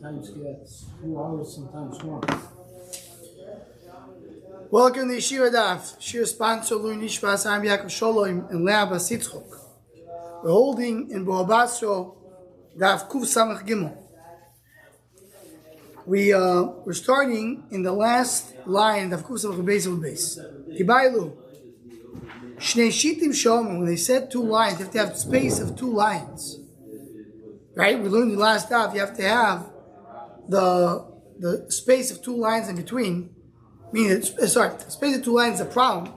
sometimes gets 2 hours, sometimes more. Welcome to Yeshiva Daf. Shir sponsor Luin Yishvas Am Yaakov Sholom and Lea Basitzchok. We're holding in Basra Daf Kuf Samach Gimel. We're starting in the last line of Kuf Samach Beis Beis. Tibailu Shnei Shitim Shomer. When they said 2 lines, you have to have space of 2 lines. Right? We learned in the last daf you have to have the space of 2 lines in between. Meaning, the space of 2 lines is a problem.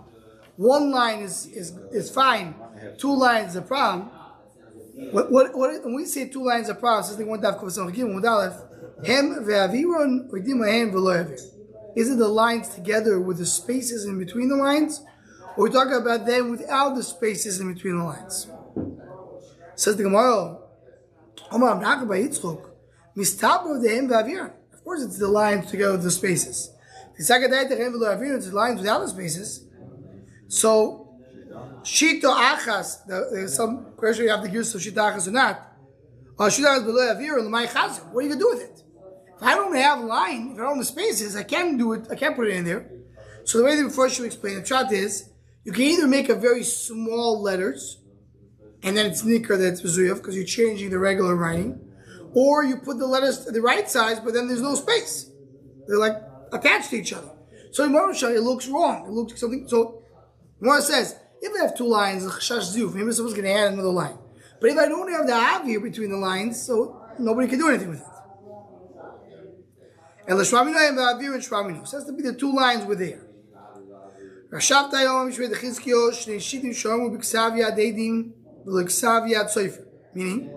1 line is fine. 2 lines is a problem. When we say 2 lines is a problem, says the one daf kofasam gimel mudalef hem ve'aviron u'dim hem v'lo avir. Is it the lines together with the spaces in between the lines, or we talk about them without the spaces in between the lines? Says the Gemara, Omar Abnachah by Yitzchok, mistaber the hem ve'aviron. Of course, it's the lines together with the spaces. It's the lines without the spaces. So, Shito Achas, there's some question you have to give so Shito Achas or not. Shito Achas below Avir and Lamai Chazir. What are you going to do with it? If I don't have a line, if I don't have the spaces, I can't do it, I can't put it in there. So the way that first you explain the chart is, you can either make a very small letters, and then it's Nikar that's Zuyav, because you're changing the regular writing, or you put the letters to the right size, but then there's no space. They're like attached to each other. So in Marusha, it looks wrong. It looks like something. So Gemara says, if I have 2 lines, maybe someone's going to add another line. But if I don't have the av here between the lines, so nobody can do anything with it. And the Shvamino and the avir and Shvamino. So it has to be the 2 lines were there. Meaning,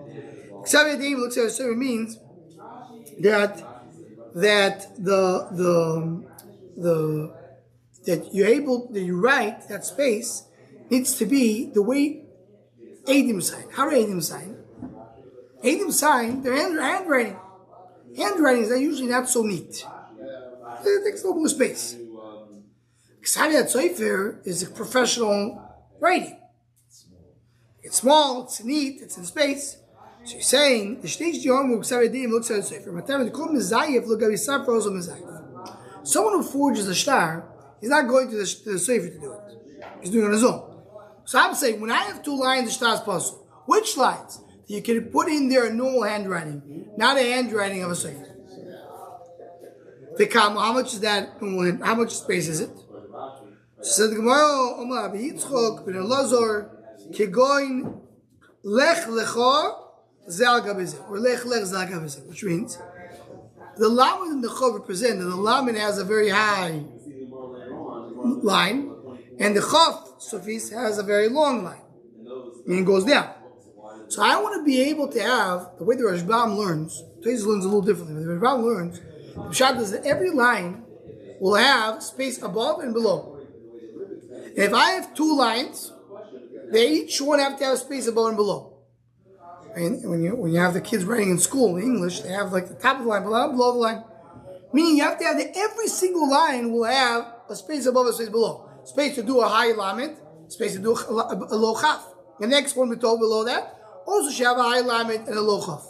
means that you write that space needs to be the way Adim sign. How do Adim sign? Adim sign, they're handwriting. Handwriting is usually not so neat. It takes a little more space. Ksaviyat Soifer is a professional writing. It's small, it's neat, it's in space. So you're saying the stage looks at the sefer. Someone who forges a star, he's not going to the sefer to do it. He's doing it on his own. So I'm saying when I have 2 lines, the star is possible. Which lines? You can put in there a normal handwriting, not a handwriting of a sefer. How much is that? How much space is it? So the Gemara, Omar Yitzchok ben Elazar, Kegoin Lech Lecha. Or lech lech, which means the lamed and the chov represent that the lamed has a very high line, and the chov sufis has a very long line, meaning it goes down. So I want to be able to have the way the Rashbam learns. Today's learns a little differently. The Rashbam learns the pshat is that every line will have space above and below. And if I have 2 lines, they each one have to have space above and below. And when you have the kids writing in school in English, they have like the top of the line, below the line. Meaning you have to have every single line will have a space above, a space below. Space to do a high lamed, space to do a low chaf. The next one we told below that also should have a high lamed and a low chaf.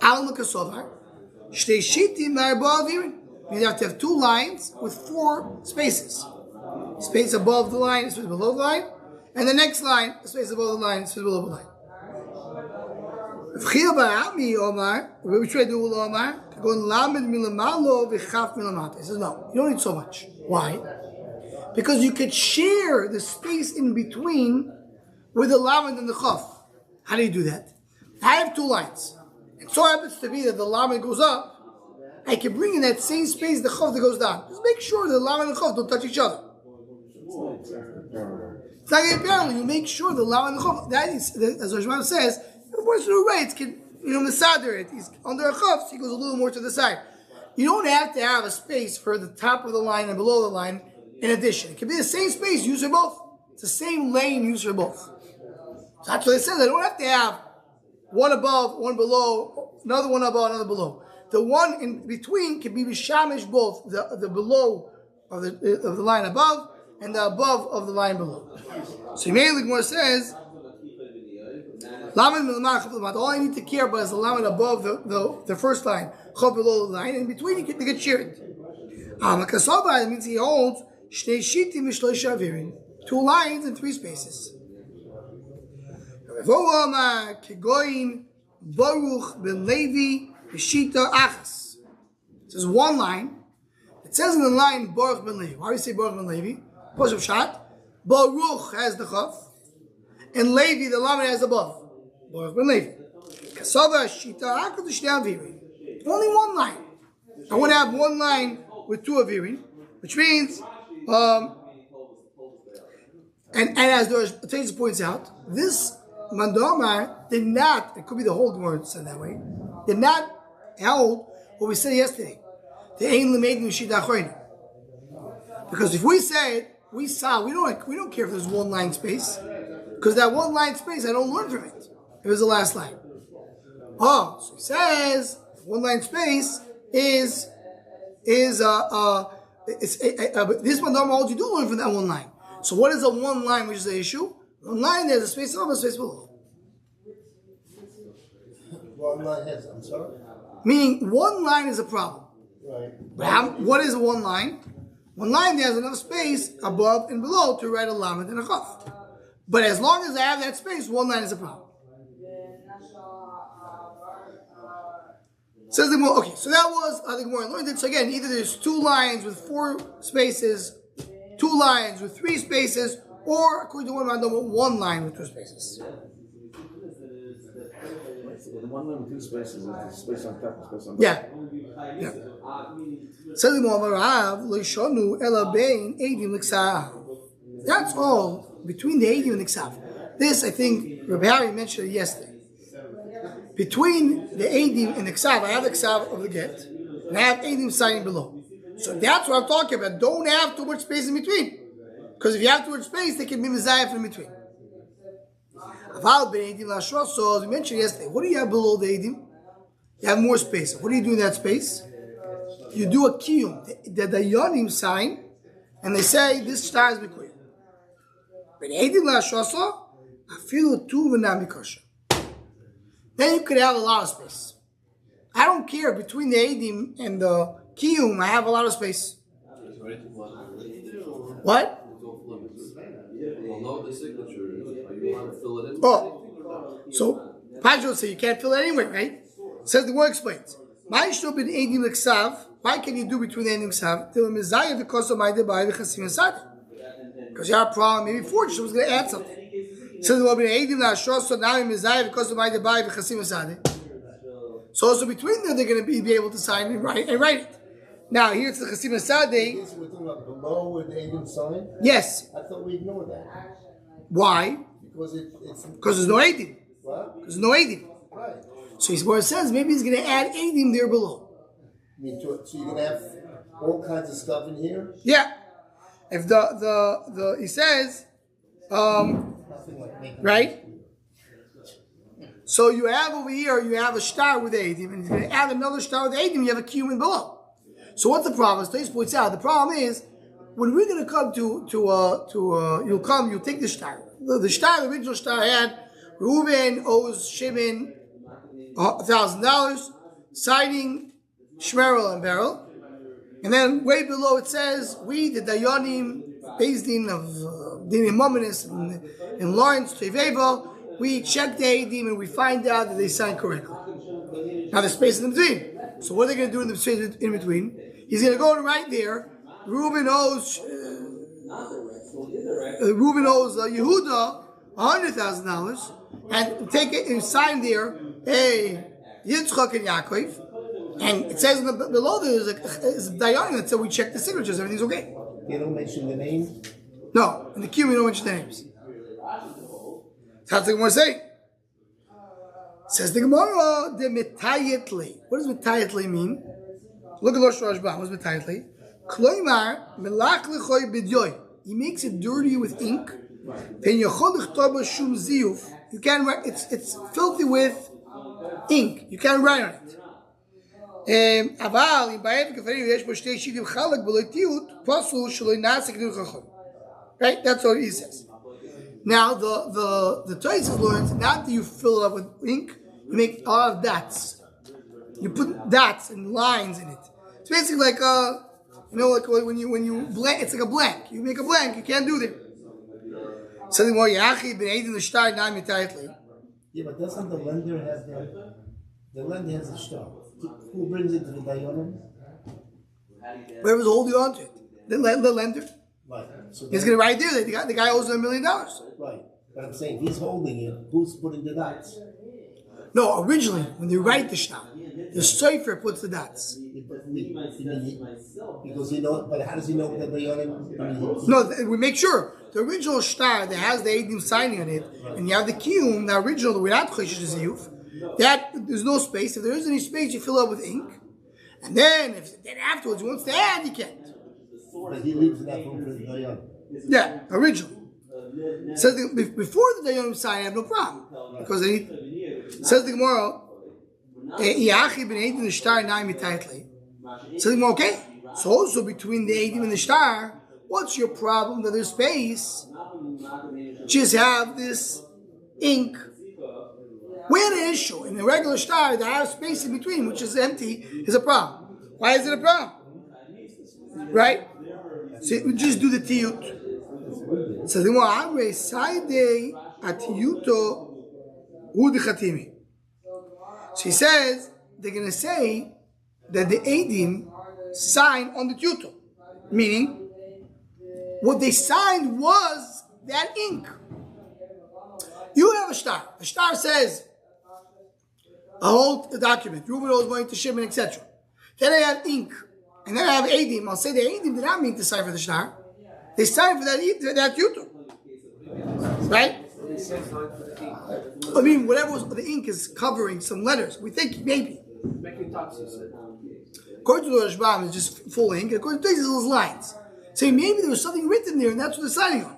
Al Nukasovar, Shtei Shitim Na'arba Avirin. You have to have 2 lines with 4 spaces. Space above the line, space below the line. And the next line, the space above the line, space below the line. What we try to do, Omar, he says, no, you don't need so much. Why? Because you could share the space in between with the lamed and the chaf. How do you do that? I have 2 lines. It so happens to be that the lamed goes up. I can bring in that same space the chaf that goes down. Just make sure the lamed and the chaf don't touch each other. It's not getting parallel. You make sure the lamed and the chaf. That is, as Rashbam says, if a person who writes can, misader it. He's under a chaf, so he goes a little more to the side. You don't have to have a space for the top of the line and below the line in addition. It can be the same space used for both. It's the same lane used for both. So that's what it says. I don't have to have one above, one below, another one above, another below. The one in between can be mishamish both the below of the line above and the above of the line below. So immediately Gemara says, All I need to care about is the lamed above the first line, chov below the line, and in between they get shared. That means he holds two lines and three spaces. It says one line. It says in the line Baruch ben Levi. Why do you say Baruch ben Levi? Push of shot. Baruch has the chaf, and Levi the lamed has the above. Baruch ben Levi. Kasava shita akad shnei avirin. Only one line. I want to have one line with two avirin, which means, and as the Taisa points out, this Mandamar did not. It could be the whole word said that way. Did not hold what we said yesterday. The ein l'meidin shita achroina. Because if we say it, we don't care if there's one line space, because that one line space I don't learn from it. It was the last line. Oh, so he says one line space is this mandama holds you do learn from that one line. So what is a one line which is the issue? One line there's a space above, a space below. One line has, I'm sorry? Meaning one line is a problem. Right. What is one line? One line there's enough space above and below to write a lamed and a chaf. But as long as I have that space, one line is a problem. Says the more okay, so that was I think more learned it. So again, either there's two lines with four spaces, two lines with three spaces, or according to one line with two spaces. The one line with two spaces is the space on top and space on Yeah. Says the more that's all between the Eidim and the Ksav. This I think Rabbi Harry mentioned it yesterday. Between the Eidim and the Ksav, I have the Ksav of the get, and I have Eidim signing below. So that's what I'm talking about. Don't have too much space in between. Because if you have too much space, they can be Mizayah in between. So as we mentioned yesterday, what do you have below the Eidim? You have more space. What do you do in that space? You do a kiyum. The Dayanim sign, and they say this star is Mikoyim. But Eidim Lashasa, Afilu Tu V'nam Mikosha. Then you could have a lot of space. I don't care. Between the Eidim and the Kiyum, I have a lot of space. What? Oh. So, Pajo would say you can't fill it anyway, right? Says the word explains. Why can you do between the Eidim and Ksav? Because you have a problem. Maybe Fortune was going to add something. So there will be Eidim Lashos, so now in Mizayah because of my Debai v'Chasim Asadi. So also between them they're going to be able to sign and write it. Now here it's the Chasim Asadi. We're talking about below with the Eidim sign? Yes. I thought we ignored that. Why? Because there's no Eidim. What? There's no Eidim. Right. So he's where it says maybe he's going to add Eidim there below. So you're going to have all kinds of stuff in here? Yeah. If the he says right? So you have over here, you have a star with Eidim, and he's going to add another star with Eidim, you have a Kiyum below. So what's the problem? As Tais points out, the problem is, when we're going to come you'll take the star. The star, the original star had, Reuben owes Shimon $1,000, signing Shmerel and Beryl. And then way below it says, we, the Dayanim, Beis Din of Dinim Mominus in Lawrence, Teveva, we check the Eidim and we find out that they signed correctly. Now there's space in between. So what are they going to do in the space in between? He's going to go right there. Reuben owes Yehuda $100,000 and take it and sign there, hey, Yitzchak and Yaakov. And it says below there's a Dayan that said we check the signatures, everything's okay. They don't mention the name? No, in the queue we don't mention the names. That's the Gemara say. Says the Gemara, the metayetli. What does metayetli mean? Look at Rosh Rashba. What is metayetli? Kloimar melach lechoy bidyoy. He makes it dirty with ink. You can't write. It's filthy with ink. You can't write on it. Right? That's what he says. Now the Tosfos learns not that you fill it up with ink, you make a lot of dots. You put dots and lines in it. It's basically like like when you blank, it's like a blank. You make a blank, you can't do that. Something more Yachi ben Eidin the Shtar Naim tightly. Yeah, but doesn't the lender have the lender has a star? Who brings it to the Dayanim? Whoever's holding on to it. The lender. Right. So He's going to write there that the guy owes him $1 million. Right. But I'm saying he's holding it. Who's putting the dots? No, originally, when they write the shtar, the sofer puts the dots. Because but how does he know that Dayanim? No, we make sure. The original shtar that has the Eidim signing on it, and you have the kiyum, the original, without Choshesh Ziyuf, that there's no space. If there is any space, you fill up with ink. And then, then afterwards, he wants to add, you can't. But he leaves enough room for the Dayanim. Yeah, originally. Says before the Dayanim sign, I have no problem. Because says the Gemara, Yachi ben Eidim the shtar naim tightly. Says the Gemara, okay. So also between the Eidim and the shtar, what's your problem that there's space? Just have this ink. We had an issue in a regular shtar that has space in between, which is empty, is a problem. Why is it a problem? Right? So we just do the tiyut. So the Mu'amre Saidei atiyuto hu dichatimi. So he says they're going to say that the Eidim sign on the tiyuto, meaning what they signed was that ink. You have a shtar. The shtar says a whole document. Reuben owes money to Shimon, etc. Then I have ink. And then I have Eidim. I'll say the Eidim did not mean to sign for the shtar. They signed for that yuto. Right? I mean, whatever was the ink is covering some letters. We think maybe. According to the Rashbam, it's just full ink. According to these lines. Saying maybe there was something written there and that's what they're signing on.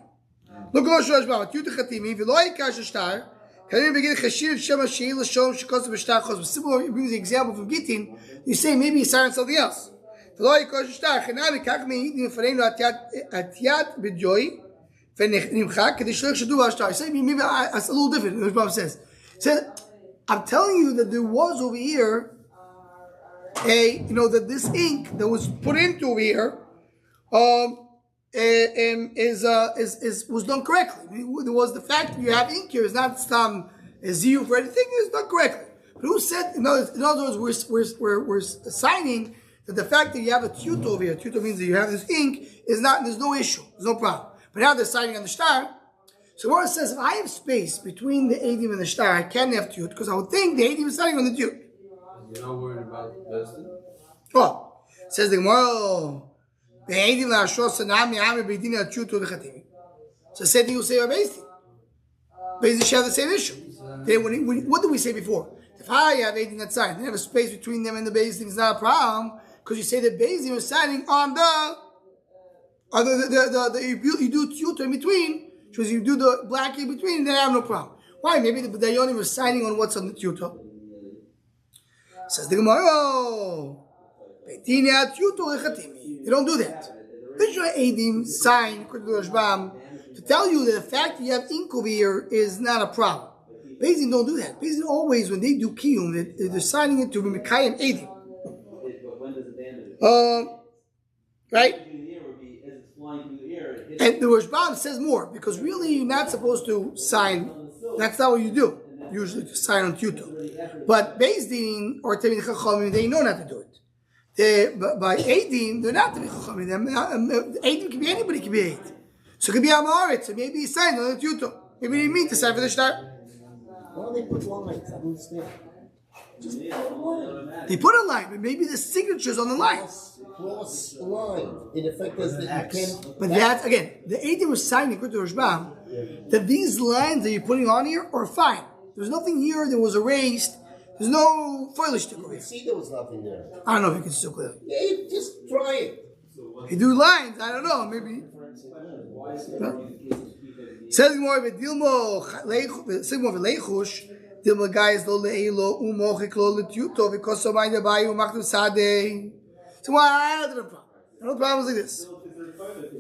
Look at the Rashbam. Yuto Chatimi. V'lo yikash shtar. Similar, he brings the example from Gittin. You say maybe he signed something else. Maybe it's a little different. The Rashbam says, I'm telling you that there was over here that this ink that was put into over here was done correctly. There was the fact that you have ink here is not some ziyuf for anything, it's done correctly. But who said, in other words, we're signing that the fact that you have a tiyuto over here, tiyuto means that you have this ink, there's no issue, there's no problem. But now they're signing on the shtar. So what it says, if I have space between the Eidim and the shtar, I can't have tiyut, because I would think the Eidim is signing on the tiyut. You're not worried about Bestin? Oh, says the Gemara, the Eidim la'ashos sanami ami beidini atiyut u'lechatimi. So same thing you say about Beis Din. Beis Din should have the same issue. What did we say before? If I have Eidim that sign, they have a space between them and the Beis Din, it's not a problem, because you say that Beis Din was signing on you do tiyut in between, because you do the black in between, then I have no problem. Why? Maybe the Dayanim was signing on what's on the tiyuto. Says the Gemara, they don't do that. Vishra Eidim sign to tell you that the fact that you have ink over here is not a problem. Beis Din don't do that. Beis Din always, when they do kiyum, they're signing it to Mekayim Eidim. Right? And the Rashbam says more, because really you're not supposed to sign, that's not what you do, usually to sign on Tiyuto. But Beis Din or Tamid Chachamim, they know not to do it. By Eidim, they're not Tamid Chachamim. Eidim can be anybody, can be Eid. So it could be Amaret, so maybe he signed on the Tiyuto. Maybe they mean to sign for the shtar. Why don't they put lines? I don't understand. Just put a line. They put a line, but maybe the signature's on the line. Cross line. In effect, as the X. But that's, again, the Eidim was signing according to Rashbam that these lines that you're putting on here are fine. There's nothing here that was erased. There's no foliage to You see there was nothing there. I don't know if you can still clear it. Yeah, you just try it. You do lines, I don't know, maybe. Says more of a Dilmo Leichush, Dilmo guys lo leilo umochik lo letuto because so mind bayu machtum sade. So why I have no problem. No problems like this.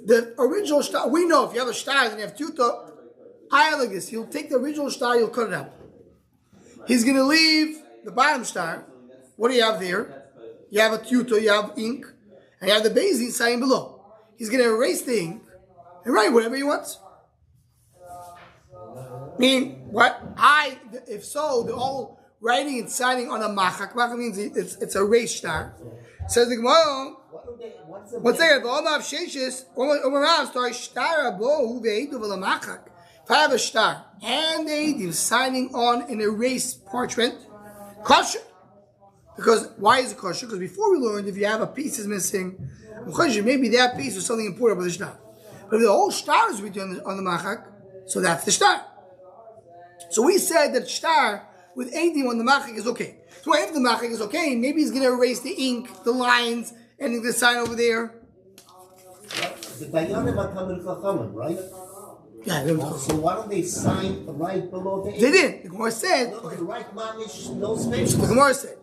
The original shtar, we know if you have a shtar and you have tuto, I have like this. He'll take the original star, he'll cut it out. He's going to leave the bottom star. What do you have there? You have a tutor, you have ink, and you have the Beis sign below. He's going to erase the ink and write whatever he wants. Meaning, if so, they're all writing and signing on a machak. Machak means it's a raised star. Says the Gemara, one second, if I have a star and the Eidim signing on an erased parchment, kosher. Because why is it kosher? Because before we learned if you have a piece is missing, maybe that piece is something important about the star. But if the whole star is written on the machak, so that's the star. So we said that star with Eidim on the machak is okay. So if the machak is okay, maybe he's going to erase the ink, the lines, and the sign over there. The Dayanim are coming Chachamim, right? Yeah. So why don't they sign right below the Eidim? They did. The Gemara said. No, the right mamish, no space. The Gemara said.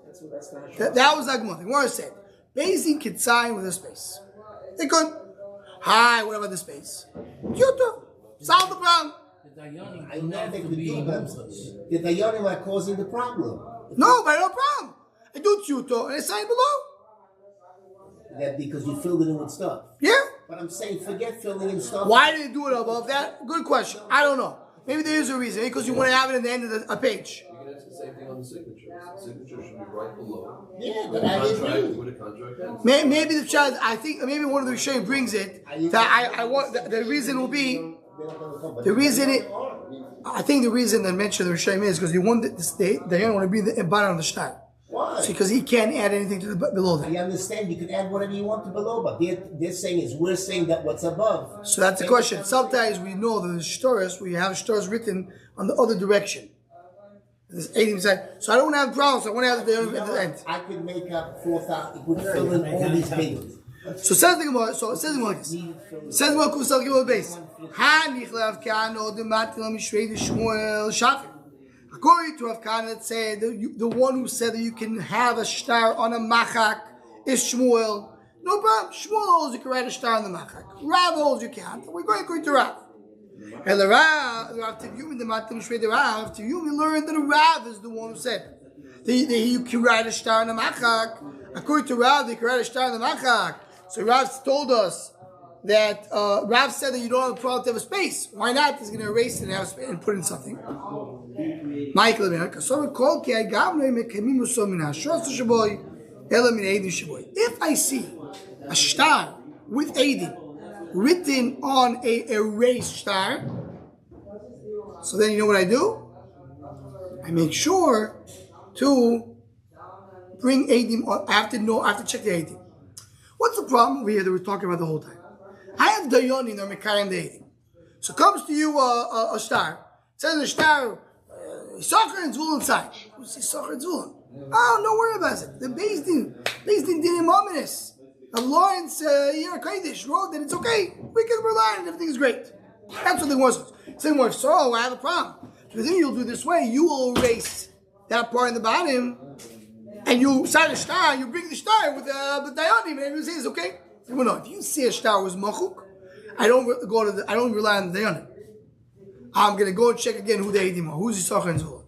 That was the Gemara. The Gemara said, Beis could sign with a space. They could. Hi, what about the space? Kyoto. Solve the problem. I know they could do that. The Dayanim are causing the problem. No, but no problem. I do tuto and I sign below. That because you filled it in with stuff. Yeah. But I'm saying, forget filling in stuff. Why did they do it above that? Good question. I don't know. Maybe there is a reason. Because you want to have it at the end of a page. You can ask the same thing on the signature. The signature should be right below. Yeah, but I agree. With a contract ends. Maybe the child. I think maybe one of the Rishonim brings it. That I want. The reason will be. The reason it. I think the reason they mentioned the Rishonim is because they want they don't want to be the bottom of the star. Why? Because he can't add anything to the below that. I understand you can add whatever you want to below, but they're saying is we're saying that what's above. So that's the question. Sometimes we know that the shtoros, we have shtoros written on the other direction. This 80%. So I don't have problems. I want to have the end. I could make up 4,000. It would fill in all these pages. So says the Gemara. So it says the Gemara like this. Says the Gemara Kusal Gemara base. Ha nichlav kano dematil mishrei Shmuel Shafir. According to Rav Kahana, that said the one who said that you can have a star on a machak is Shmuel. No problem. Shmuel holds you can write a star on the machak. Rav holds you can't. We're going to Rav. And the Rav Tivumi learned that the Rav is the one who said that you can write a star on the machak. According to Rav, you can write a star on the machak. So Rav told us that Rav said that you don't have a problem to have a space. Why not? He's going to erase it and put in something. Michael, if I see a star with Eidim written on a erased star, so then you know what I do? I make sure to bring Eidim on. I have to check the Eidim. What's the problem over here that we're talking about the whole time? I have Dayanim that are Mekayim the Eidim. So comes to you a star. It says the star, Yisachar and Zvulun sign. Who's Yisachar and Zvulun? Oh, don't worry about it. The Beis Din did him ominous. Of Lawrence Yerkaidish wrote that it's okay. We can rely on it. Everything is great. That's what the Gemara says. Saying more, so I have a problem. Because then you'll do this way. You will erase that part in the bottom, and you sign a star. You bring the star with the Dayanim, and you say it's okay. Well, no. If you see a star was machuk, I don't rely on the Dayanim. I'm going to go and check again who the Eidim are. Who's Yisachar and Zvulun?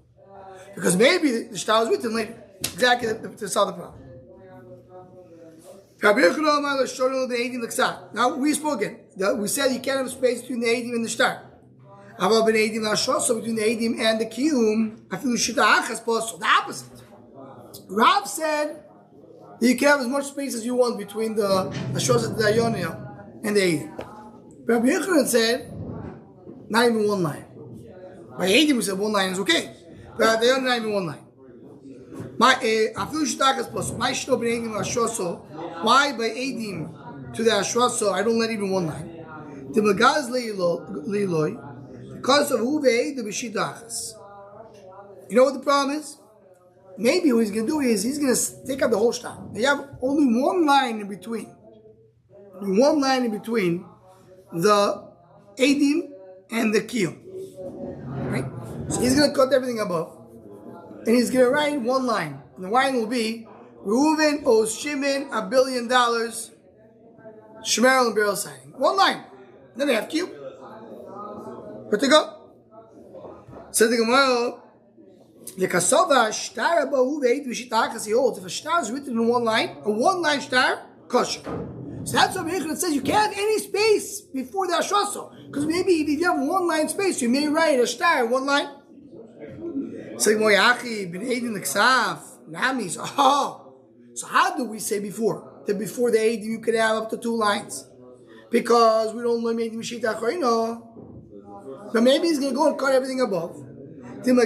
Because maybe the star was written later. Exactly to solve the problem. Now we spoke again. We said you can't have space between the Eidim and the star. How about between the Eidim and the Kiyum? I feel so the opposite. Rav said that you can have as much space as you want between the Ashos and the Dayanim and the Eidim. Rabbi Yochanan said not even one line. By Eidim we said one line is okay. But they are not even one line. My why by Eidim to the Ashraso I don't let even one line. The Magaz Leiloi because of who the Bishidachas. You know what the problem is? Maybe what he's going to do is he's going to take out the whole star. They have only one line in between. One line in between the Eidim and the Kiyum. Right? So he's going to cut everything above. And he's going to write one line. And the line will be, Reuven owes Shimon $1 billion, Shmerel and Beryl signing. One line. Then they have Kiyum. Good to go. So the Gemara, the kasava shtar abahu ve'ed v'shitachas, he holds if a shtar is written in one line shtar, kosher. So that's what it says. You can't have any space before the ashraso, because maybe if you have one line space, you may write a shtar in one line. So so how do we say before that before the eidim you could have up to 2 lines? Because we don't learn eidim shita achorino. But maybe he's going to go and cut everything above. Maybe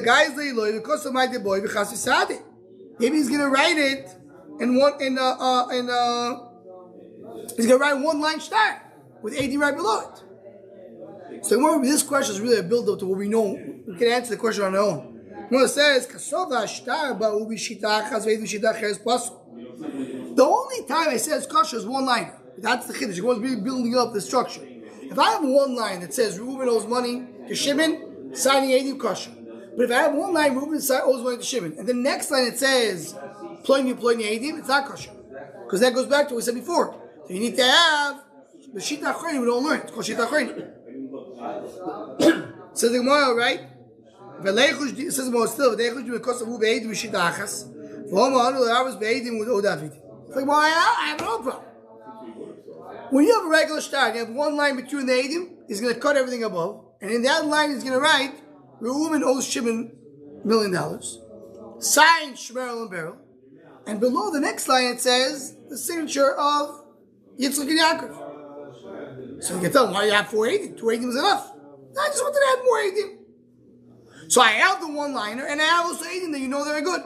he's going to write it in one he's going to write 1 line shtar with eidim right below it. So this question is really a build-up to what we know. We can answer the question on our own. When it says, the only time I says kosher is 1 line. That's the chiddush. You're going to be building up the structure. If I have 1 line that says Reuben owes money to Shimon, signing eidim kosher. But if I have 1 line, Reuben owes money to Shimon, and the next line it says ployni eidim, it's not kosher. Because that goes back to what we said before. So you need to have the shita achorino. We don't learn it. It's called shita achorino. Says the Gemara, right? It says more still. It's like, well, I have no problem. When you have a regular shtar, you have 1 line between the eidim, he's going to cut everything above, and in that line he's going to write, Reuben owes Shimon $1 million, signed Shmerel and Beryl, and below the next line it says the signature of Yitzchak and Yaakov. So you can tell him, why you have 4 eidim? 2 eidim is enough. I just wanted to add more eidim. So I have the 1-liner, and I have also eidim that you know they're good.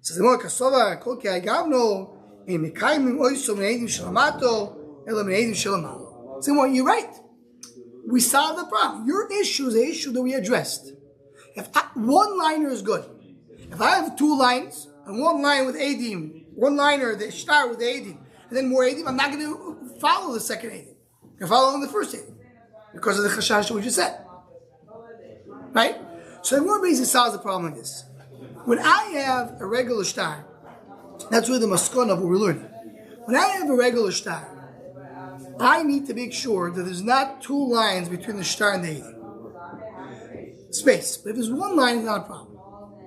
So the more kasova kol ki agavno in mekaimim oiso min eidim shalamato elo min eidim shalamalo. So you're right. We solved the problem. Your issue is an issue that we addressed. If 1-liner is good, if I have 2 lines and 1 line with eidim, 1-liner that start with eidim, and then more eidim, I'm not going to follow the second eidim. I'm going to follow on the first eidim because of the chashash we just said, right? So the more basically solves the problem like this. When I have a regular shtar, that's really the maskon of what we're learning. When I have a regular shtar, I need to make sure that there's not 2 lines between the shtar and the eidim. Space. But if there's 1 line, it's not a problem.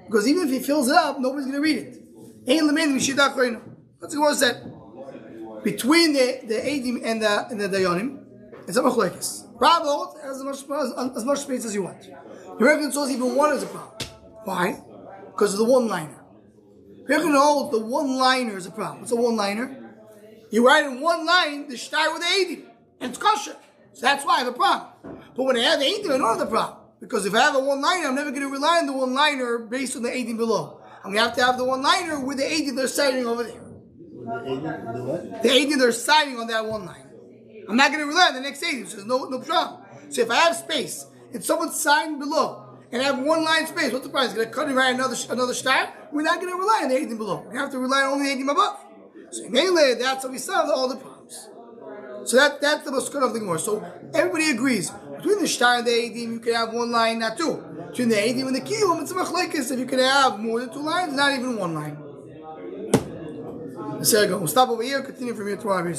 Because even if he fills it up, nobody's going to read it. That's what Gemara said. Between the eidim and the dayonim, it's a machlekes. Problem as much space as you want. You reckon so even 1 is a problem. Why? Because of the 1-liner. If you're going to hold the 1-liner is a problem. What's a 1-liner? You write in 1 line the shtar with the eidim, and it's kosher. So that's why I have a problem. But when I have the eidim, I don't have the problem. Because if I have a 1-liner, I'm never going to rely on the 1-liner based on the eidim below. I'm going to have the 1-liner with the eidim they're citing over there. The what? The eidim they're citing on that 1 line. I'm not going to rely on the next eidim, so there's no problem. So if I have space, and someone's signed below, and I have 1 line space, what's the problem? Is going to cut and write another shtar? We're not going to rely on the eidim below. We have to rely on only the eidim above. So mainly, that's how we solve all the problems. So that's the most good of the Gemara. So everybody agrees. Between the shtar and the eidim, you can have 1 line, not 2. Between the eidim and the kiyum, it's a machlekes. If you can have more than 2 lines, not even 1 line. Let's go. We'll stop over here. Continue from here tomorrow.